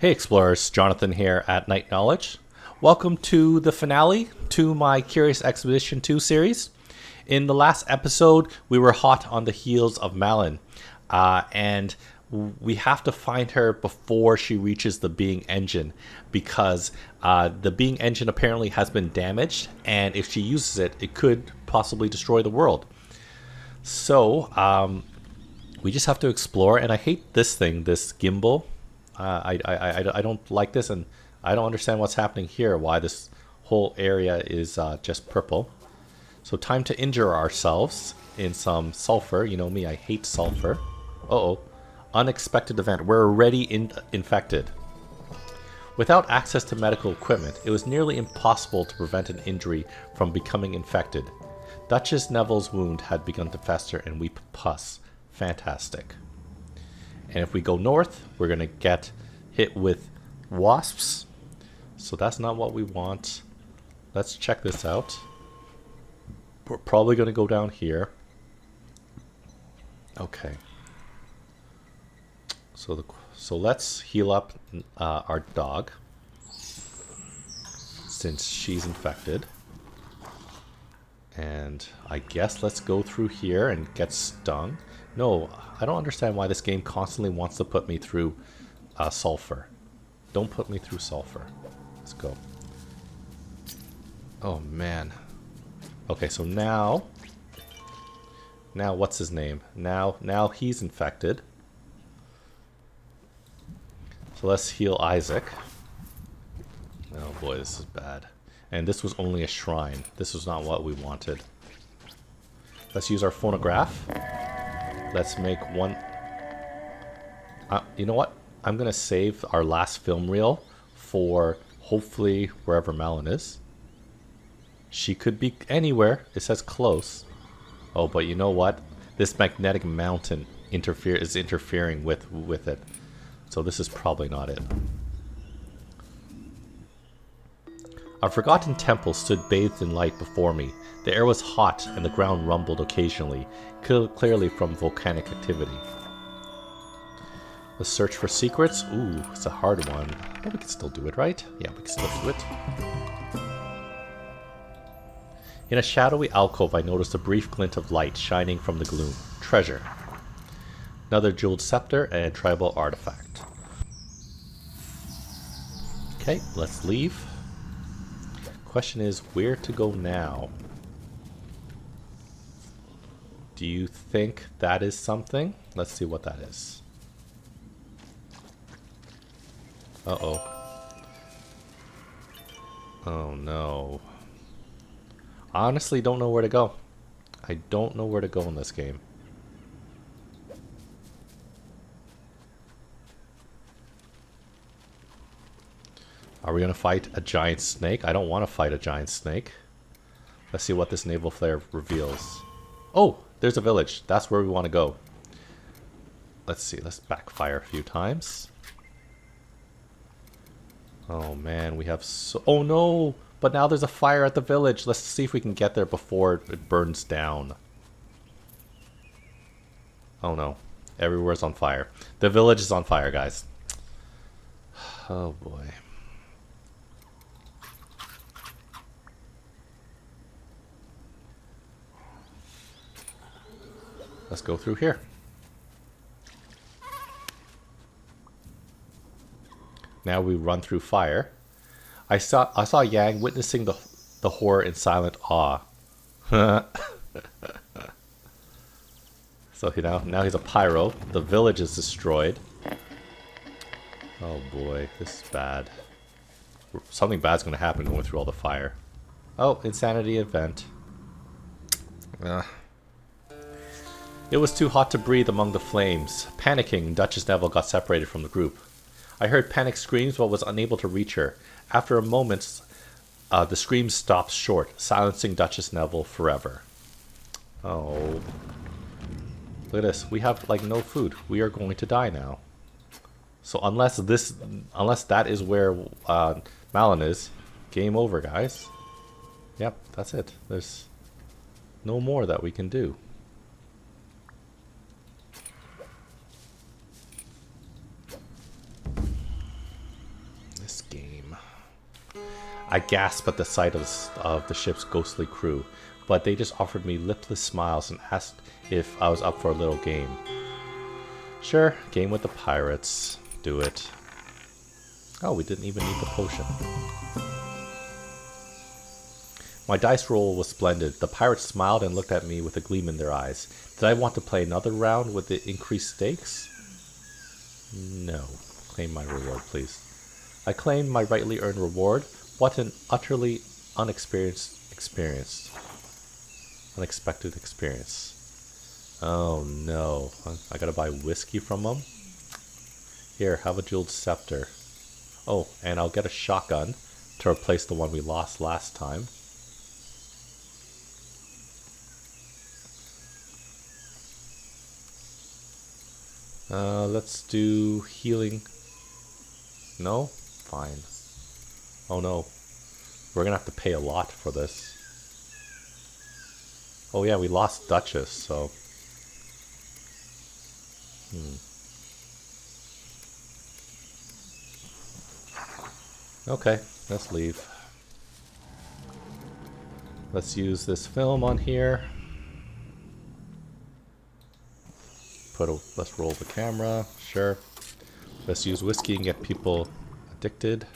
Hey explorers, Jonathan here at Night Knowledge. Welcome to the finale to my Curious Expedition 2 series. In the last episode, we were hot on the heels of Malin, and we have to find her before she reaches the being engine, because the being engine apparently has been damaged, and if she uses it, it could possibly destroy the world. So, we just have to explore, and I hate this thing, this gimbal. I don't like this, and I don't understand what's happening here, why this whole area is just purple. So time to injure ourselves in some sulfur. You know me, I hate sulfur. Uh-oh. Unexpected event. We're already infected. Without access to medical equipment, it was nearly impossible to prevent an injury from becoming infected. Duchess Neville's wound had begun to fester and weep pus. Fantastic. And if we go north, we're going to get hit with wasps. So that's not what we want. Let's check this out. We're probably going to go down here. Okay. So let's heal up our dog, since she's infected. And I guess let's go through here and get stung. No, I don't understand why this game constantly wants to put me through sulfur. Don't put me through sulfur. Let's go. Oh man. Okay, so now what's his name? Now he's infected. So let's heal Isaac. Oh boy, this is bad. And this was only a shrine. This was not what we wanted. Let's use our phonograph. Let's make one... you know what? I'm going to save our last film reel for hopefully wherever Malin is. She could be anywhere. It says close. Oh, but you know what? This magnetic mountain is interfering with it. So this is probably not it. A forgotten temple stood bathed in light before me. The air was hot and the ground rumbled occasionally, clearly from volcanic activity. Let's search for secrets. Ooh, it's a hard one. But we can still do it, right? Yeah, we can still do it. In a shadowy alcove, I noticed a brief glint of light shining from the gloom. Treasure. Another jeweled scepter and tribal artifact. Okay, let's leave. Question is where to go now. Do you think that is something? Let's see what that is. Uh-oh. Oh no. Honestly, don't know where to go. I don't know where to go in this game. Are we going to fight a giant snake? I don't want to fight a giant snake. Let's see what this naval flare reveals. Oh, there's a village. That's where we want to go. Let's see. Let's backfire a few times. Oh man, we have so... Oh no! But now there's a fire at the village. Let's see if we can get there before it burns down. Oh no. Everywhere's on fire. The village is on fire, guys. Oh boy. Let's go through here. Now we run through fire. I saw Yang witnessing the horror in silent awe. So now he's a pyro. The village is destroyed. Oh boy, this is bad. Something bad's gonna happen going through all the fire. Oh, insanity event. It was too hot to breathe among the flames. Panicking, Duchess Neville got separated from the group. I heard panic screams but was unable to reach her. After a moment, the screams stopped short, silencing Duchess Neville forever. Oh. Look at this. We have, like, no food. We are going to die now. So unless that is where Malin is, game over, guys. Yep, that's it. There's no more that we can do. I gasped at the sight of the ship's ghostly crew, but they just offered me lipless smiles and asked if I was up for a little game. Sure, game with the pirates. Do it. Oh, we didn't even need the potion. My dice roll was splendid. The pirates smiled and looked at me with a gleam in their eyes. Did I want to play another round with the increased stakes? No. Claim my reward, please. I claimed my rightly earned reward. What an utterly unexpected experience. Oh no. I gotta buy whiskey from them? Here, have a jeweled scepter. Oh, and I'll get a shotgun to replace the one we lost last time. Let's do healing. No? Fine. Oh no. We're gonna have to pay a lot for this. Oh yeah, we lost Duchess, so... Okay, let's leave. Let's use this film on here. Let's roll the camera, sure. Let's use whiskey and get people addicted.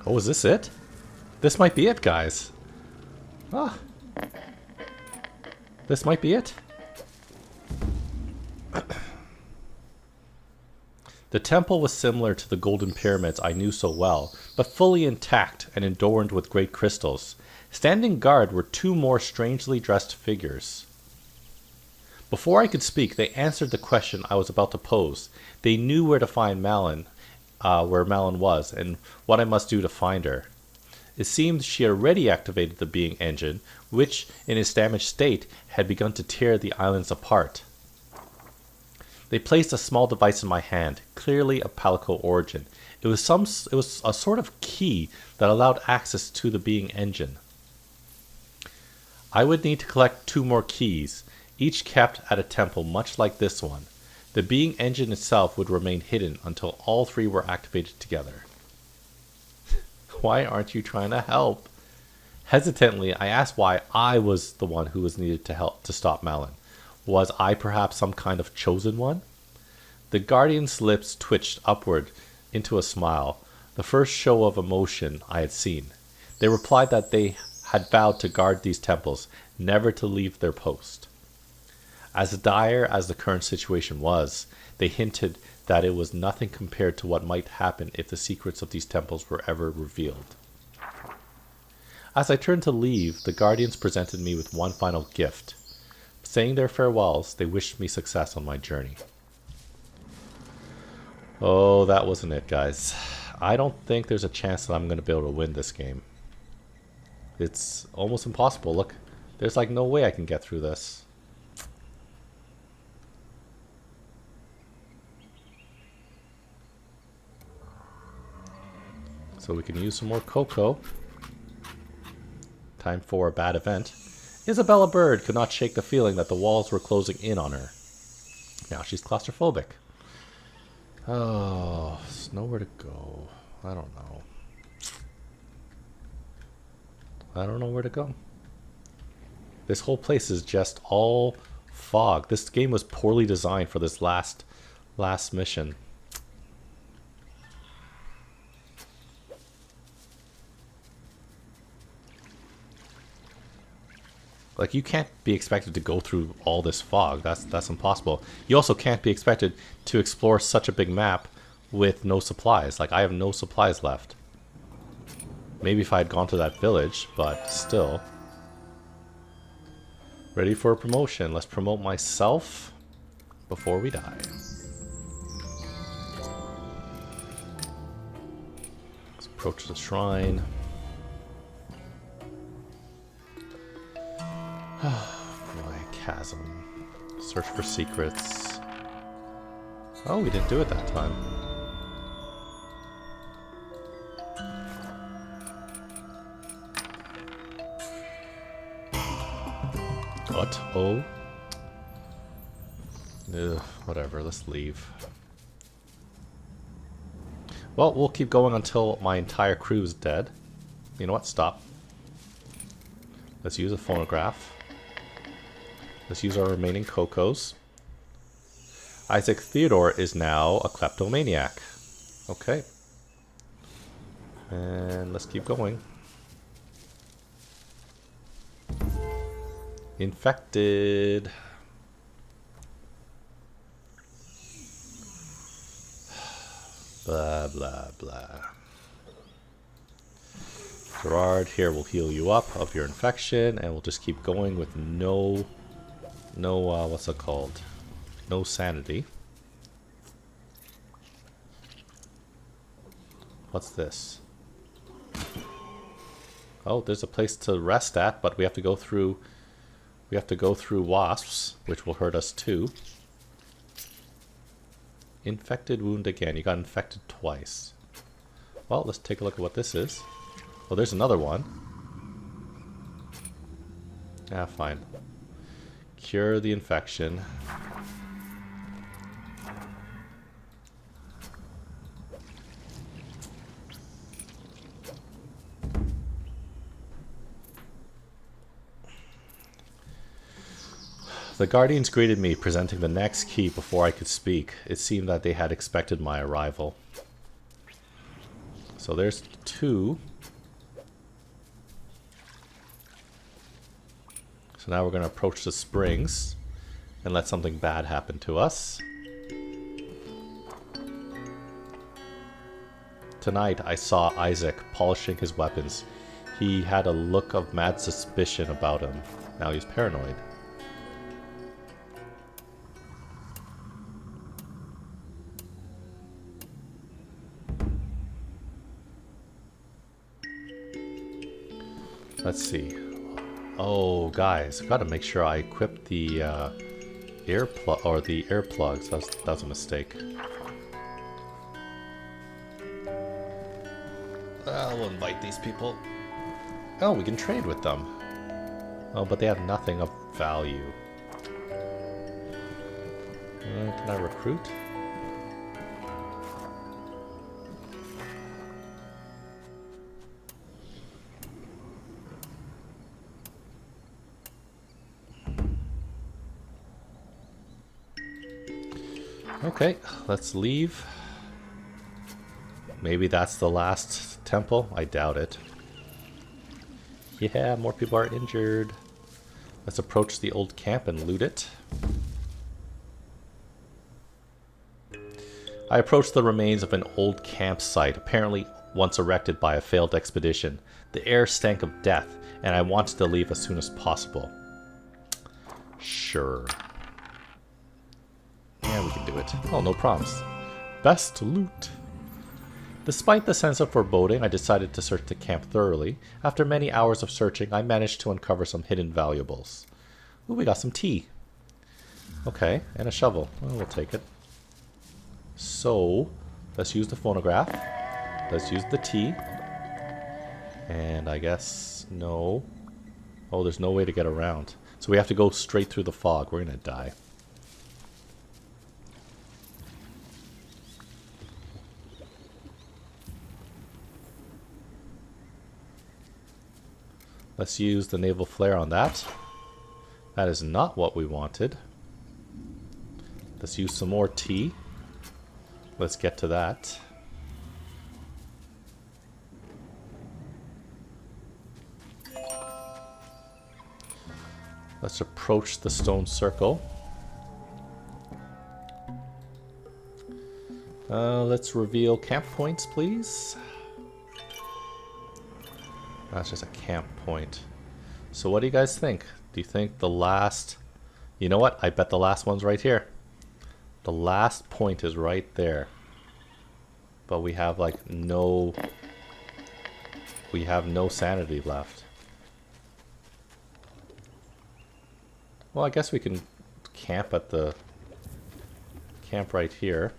Oh, is this it? This might be it, guys. Ah. This might be it. The temple was similar to the golden pyramids I knew so well, but fully intact and adorned with great crystals. Standing guard were two more strangely dressed figures. Before I could speak, they answered the question I was about to pose. They knew where to find Malin, where Malin was, and what I must do to find her. It seemed she had already activated the being engine, which, in its damaged state, had begun to tear the islands apart. They placed a small device in my hand, clearly of Palico origin. It was a sort of key that allowed access to the being engine. I would need to collect 2 more keys, each kept at a temple much like this one. The being engine itself would remain hidden until all 3 were activated together. Why aren't you trying to help? Hesitantly, I asked why I was the one who was needed to help to stop Malin. Was I perhaps some kind of chosen one? The guardian's lips twitched upward into a smile, the first show of emotion I had seen. They replied that they had vowed to guard these temples, never to leave their post. As dire as the current situation was, they hinted that it was nothing compared to what might happen if the secrets of these temples were ever revealed. As I turned to leave, the guardians presented me with one final gift. Saying their farewells, they wished me success on my journey. Oh, that wasn't it, guys. I don't think there's a chance that I'm going to be able to win this game. It's almost impossible. Look, there's like no way I can get through this. So we can use some more cocoa. Time for a bad event. Isabella Bird could not shake the feeling that the walls were closing in on her. Now she's claustrophobic. Oh, there's nowhere to go. I don't know. I don't know where to go. This whole place is just all fog. This game was poorly designed for this last mission. Like, you can't be expected to go through all this fog. That's impossible. You also can't be expected to explore such a big map with no supplies. Like, I have no supplies left. Maybe if I had gone to that village, but still. Ready for a promotion. Let's promote myself before we die. Let's approach the shrine. Boy, chasm. Search for secrets. Oh, we didn't do it that time. What? Oh. Ugh, whatever, let's leave. Well, we'll keep going until my entire crew is dead. You know what? Stop. Let's use a phonograph. Let's use our remaining Cocos. Isaac Theodore is now a kleptomaniac. Okay. And let's keep going. Infected. Blah, blah, blah. Gerard, here, we'll heal you up of your infection, and we'll just keep going with no, what's it called? No sanity. What's this? Oh, there's a place to rest at, but we have to go through wasps, which will hurt us too. Infected wound again. You got infected twice. Well, let's take a look at what this is. Oh, there's another one. Ah, fine. Cure the infection. The Guardians greeted me, presenting the next key before I could speak. It seemed that they had expected my arrival. So there's 2. So now we're going to approach the springs and let something bad happen to us. Tonight I saw Isaac polishing his weapons. He had a look of mad suspicion about him. Now he's paranoid. Let's see. Oh, guys, I've got to make sure I equip the earplugs. That was a mistake. I'll invite these people. Oh, we can trade with them. Oh, but they have nothing of value. Can I recruit? Okay, let's leave. Maybe that's the last temple. I doubt it. Yeah, more people are injured. Let's approach the old camp and loot it. I approached the remains of an old campsite, apparently once erected by a failed expedition. The air stank of death, and I wanted to leave as soon as possible. Sure. Yeah, we can do it. Oh, no problems. Best loot. Despite the sense of foreboding, I decided to search the camp thoroughly. After many hours of searching, I managed to uncover some hidden valuables. Ooh, we got some tea. Okay, and a shovel. Well, we'll take it. So, let's use the phonograph. Let's use the tea. And I guess no. Oh, there's no way to get around. So we have to go straight through the fog. We're gonna die. Let's use the naval flare on that. That is not what we wanted. Let's use some more tea. Let's get to that. Let's approach the stone circle. Let's reveal camp points, please. That's just a camp point. So what do you guys think? Do you think the last... You know what? I bet the last one's right here. The last point is right there. But we have like no... We have no sanity left. Well, I guess we can camp at the... Camp right here.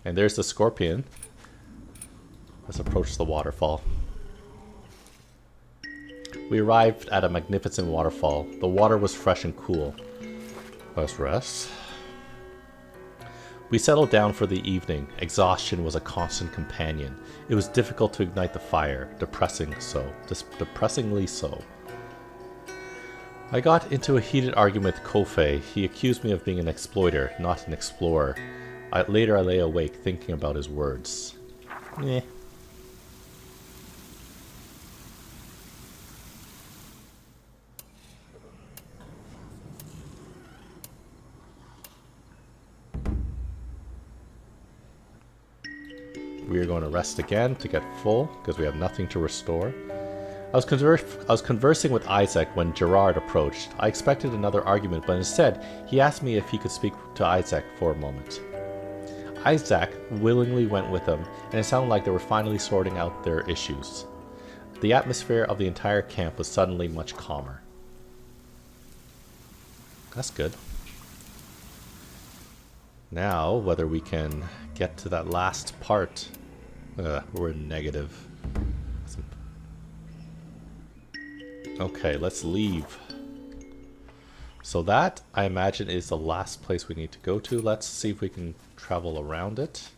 And there's the scorpion. Let's approach the waterfall. We arrived at a magnificent waterfall. The water was fresh and cool. Let's rest. We settled down for the evening. Exhaustion was a constant companion. It was difficult to ignite the fire, depressingly so. I got into a heated argument with Kofe. He accused me of being an exploiter, not an explorer. Later I lay awake thinking about his words. Eh. We are going to rest again to get full, because we have nothing to restore. I was conversing with Isaac when Gerard approached. I expected another argument, but instead, he asked me if he could speak to Isaac for a moment. Isaac willingly went with him, and it sounded like they were finally sorting out their issues. The atmosphere of the entire camp was suddenly much calmer. That's good. Now, whether we can get to that last part. We're negative. Okay, let's leave. So that, I imagine, is the last place we need to go to. Let's see if we can travel around it.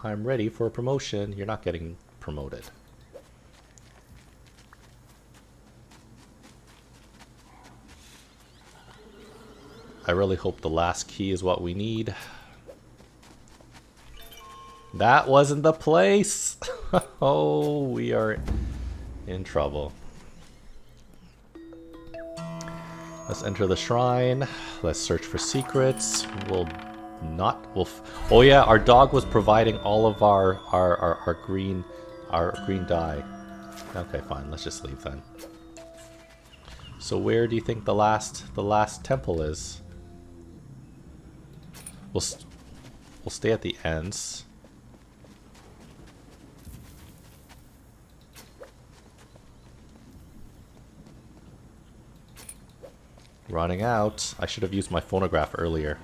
I'm ready for a promotion. You're not getting promoted. I really hope the last key is what we need. That wasn't the place! Oh, we are in trouble. Let's enter the shrine. Let's search for secrets. Oh yeah, our dog was providing all of our green dye. Okay, fine. Let's just leave then. So where do you think the last temple is? We'll stay at the ends. Running out. I should have used my phonograph earlier.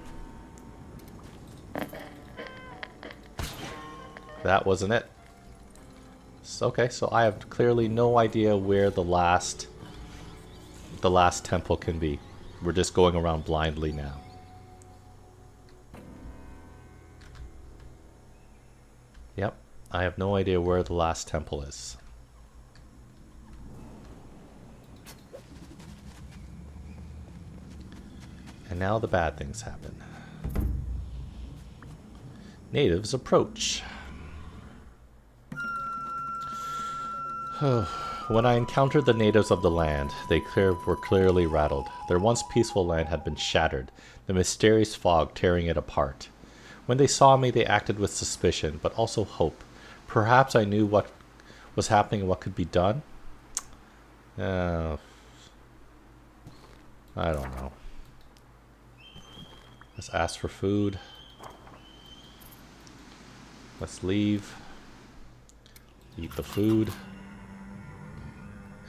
That wasn't it. Okay, so I have clearly no idea where the last temple can be. We're just going around blindly now. Yep, I have no idea where the last temple is. And now the bad things happen. Natives approach. When I encountered the natives of the land, they were clearly rattled. Their once peaceful land had been shattered, the mysterious fog tearing it apart. When they saw me, they acted with suspicion, but also hope. Perhaps I knew what was happening and what could be done? I don't know. Let's ask for food. Let's leave. Eat the food.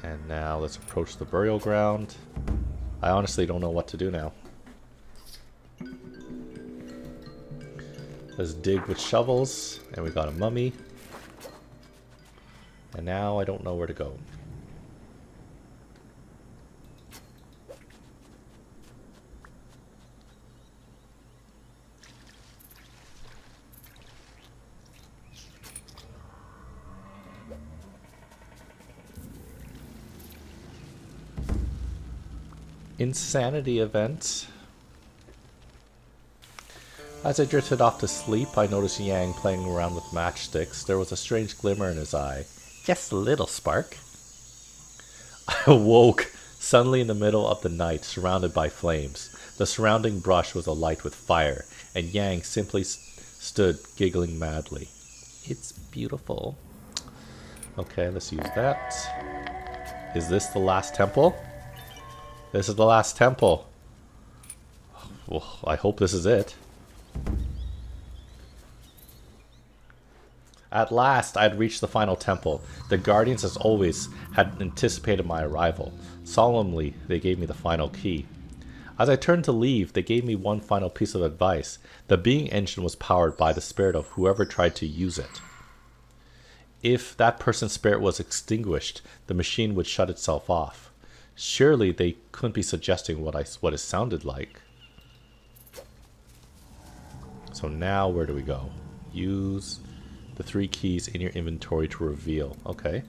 And now let's approach the burial ground. I honestly don't know what to do now. Let's dig with shovels. And we got a mummy. And now I don't know where to go. Insanity event. As I drifted off to sleep, I noticed Yang playing around with matchsticks. There was a strange glimmer in his eye. Just a little spark. I awoke suddenly in the middle of the night, surrounded by flames. The surrounding brush was alight with fire, and Yang simply stood giggling madly. It's beautiful. Okay, let's use that. Is this the last temple? This is the last temple. Well, I hope this is it. At last, I had reached the final temple. The guardians, as always, had anticipated my arrival. Solemnly, they gave me the final key. As I turned to leave, they gave me one final piece of advice. The being engine was powered by the spirit of whoever tried to use it. If that person's spirit was extinguished, the machine would shut itself off. Surely they couldn't be suggesting what it sounded like. So now where do we go? Use the 3 keys in your inventory to reveal. Okay.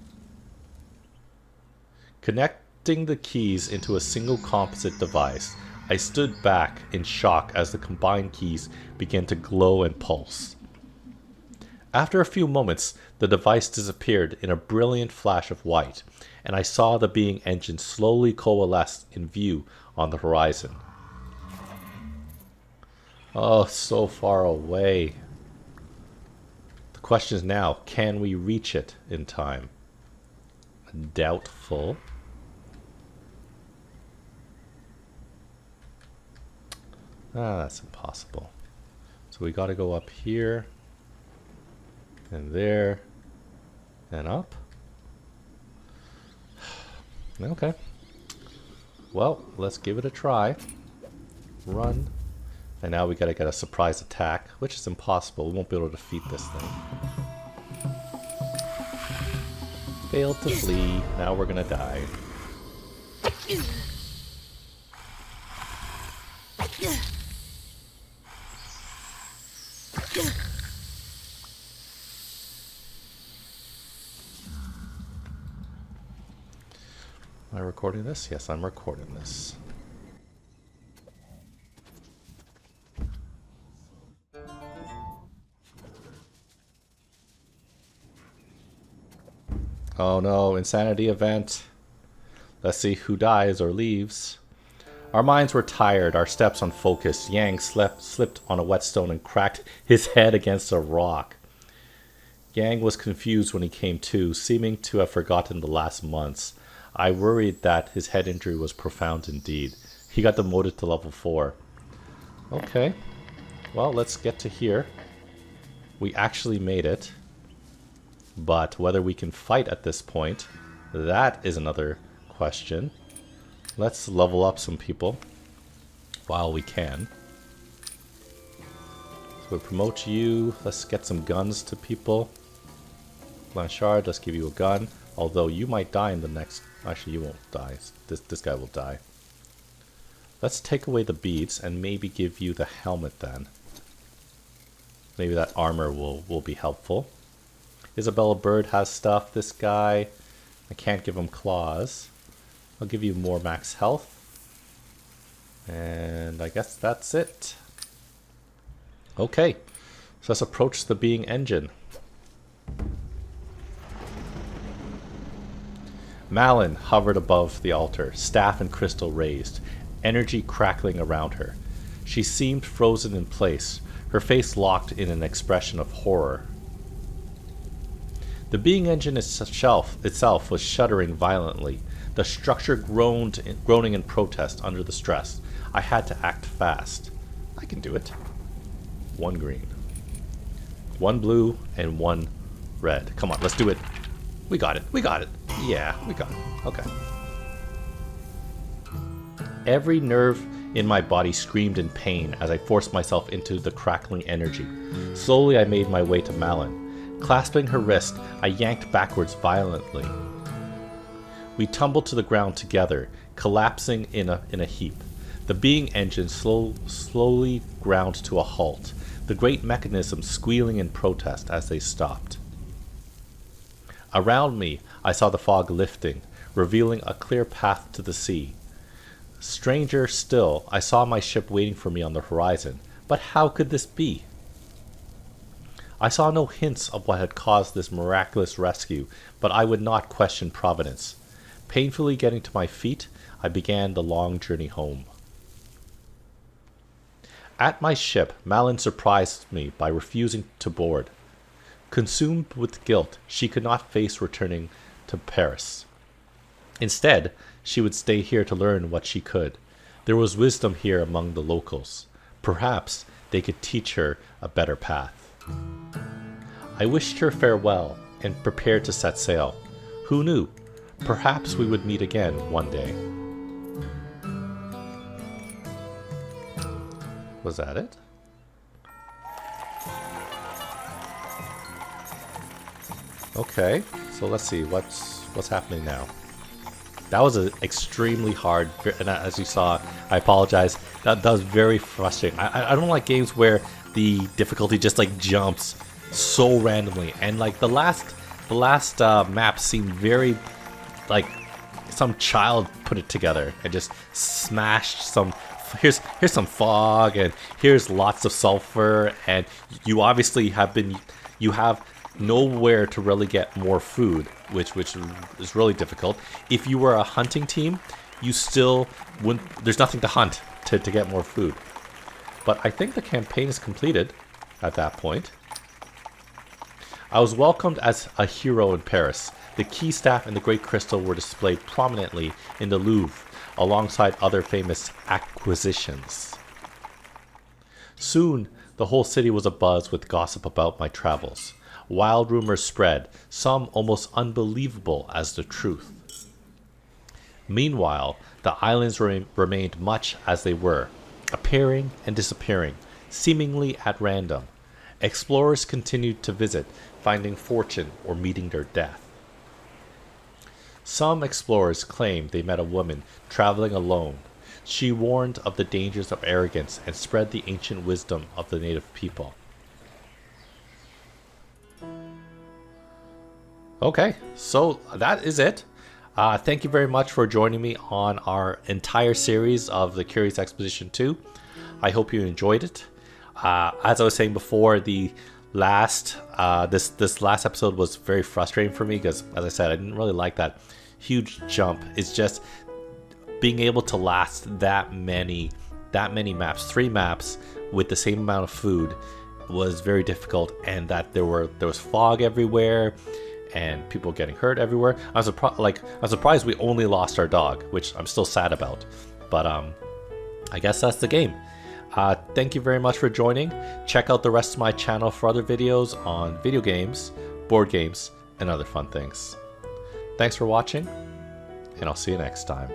Connecting the keys into a single composite device, I stood back in shock as the combined keys began to glow and pulse. After a few moments, the device disappeared in a brilliant flash of white, and I saw the being engine slowly coalesce in view on the horizon. Oh, so far away. The question is now, can we reach it in time? Doubtful. That's impossible. So we gotta go up here, and there, and up. Okay. Well, let's give it a try. Run. And now we gotta get a surprise attack, which is impossible. We won't be able to defeat this thing. Failed to flee. Now we're gonna die. Am I recording this? Yes, I'm recording this. Oh no, insanity event. Let's see who dies or leaves. Our minds were tired, our steps unfocused. Yang slipped on a whetstone and cracked his head against a rock. Yang was confused when he came to, seeming to have forgotten the last months. I worried that his head injury was profound indeed. He got demoted to level 4. Okay. Well, let's get to here. We actually made it. But whether we can fight at this point, that is another question. Let's level up some people while we can. So we'll promote you. Let's get some guns to people. Blanchard, let's give you a gun. Although you might die in the next... Actually, you won't die. This guy will die. Let's take away the beads and maybe give you the helmet then. Maybe that armor will be helpful. Isabella Bird has stuff. This guy, I can't give him claws. I'll give you more max health. And I guess that's it. Okay, so let's approach the being engine. Malin hovered above the altar, staff and crystal raised, energy crackling around her. She seemed frozen in place, her face locked in an expression of horror. The being engine itself was shuddering violently, the structure groaning in protest under the stress. I had to act fast. I can do it. 1 green. 1 blue and 1 red. Come on, let's do it. We got it. We got it. Yeah, we got it. Okay. Every nerve in my body screamed in pain as I forced myself into the crackling energy. Slowly I made my way to Malin. Clasping her wrist, I yanked backwards violently. We tumbled to the ground together, collapsing in a heap. The being engine slowly ground to a halt, the great mechanism squealing in protest as they stopped. Around me, I saw the fog lifting, revealing a clear path to the sea. Stranger still, I saw my ship waiting for me on the horizon. But how could this be? I saw no hints of what had caused this miraculous rescue, but I would not question providence. Painfully getting to my feet, I began the long journey home. At my ship, Malin surprised me by refusing to board. Consumed with guilt, she could not face returning to Paris. Instead, she would stay here to learn what she could. There was wisdom here among the locals. Perhaps they could teach her a better path. I wished her farewell and prepared to set sail. Who knew? Perhaps we would meet again one day. Was that it? Okay, so let's see what's happening now. That was an extremely hard, and as you saw, I apologize. That was very frustrating. I don't like games where the difficulty just like jumps so randomly, and like the last map seemed very like some child put it together and just smashed some. Here's some fog, and here's lots of sulfur, and you obviously you have nowhere to really get more food, which is really difficult. If you were a hunting team, you still wouldn't. There's nothing to hunt to get more food. But I think the campaign is completed at that point. I was welcomed as a hero in Paris. The key staff and the Great Crystal were displayed prominently in the Louvre, alongside other famous acquisitions. Soon, the whole city was abuzz with gossip about my travels. Wild rumors spread, some almost unbelievable as the truth. Meanwhile, the islands remained much as they were, appearing and disappearing, seemingly at random. Explorers continued to visit, finding fortune or meeting their death. Some explorers claimed they met a woman traveling alone. She warned of the dangers of arrogance and spread the ancient wisdom of the native people. Okay, so that is it. Thank you very much for joining me on our entire series of the Curious Exposition 2. I hope you enjoyed it. As I was saying before, the last this last episode was very frustrating for me because, as I said, I didn't really like that huge jump. It's just being able to last that many maps, 3 maps with the same amount of food was very difficult, and that there was fog everywhere and people getting hurt everywhere. I'm surprised we only lost our dog, which I'm still sad about. But I guess that's the game. Thank you very much for joining. Check out the rest of my channel for other videos on video games, board games, and other fun things. Thanks for watching, and I'll see you next time.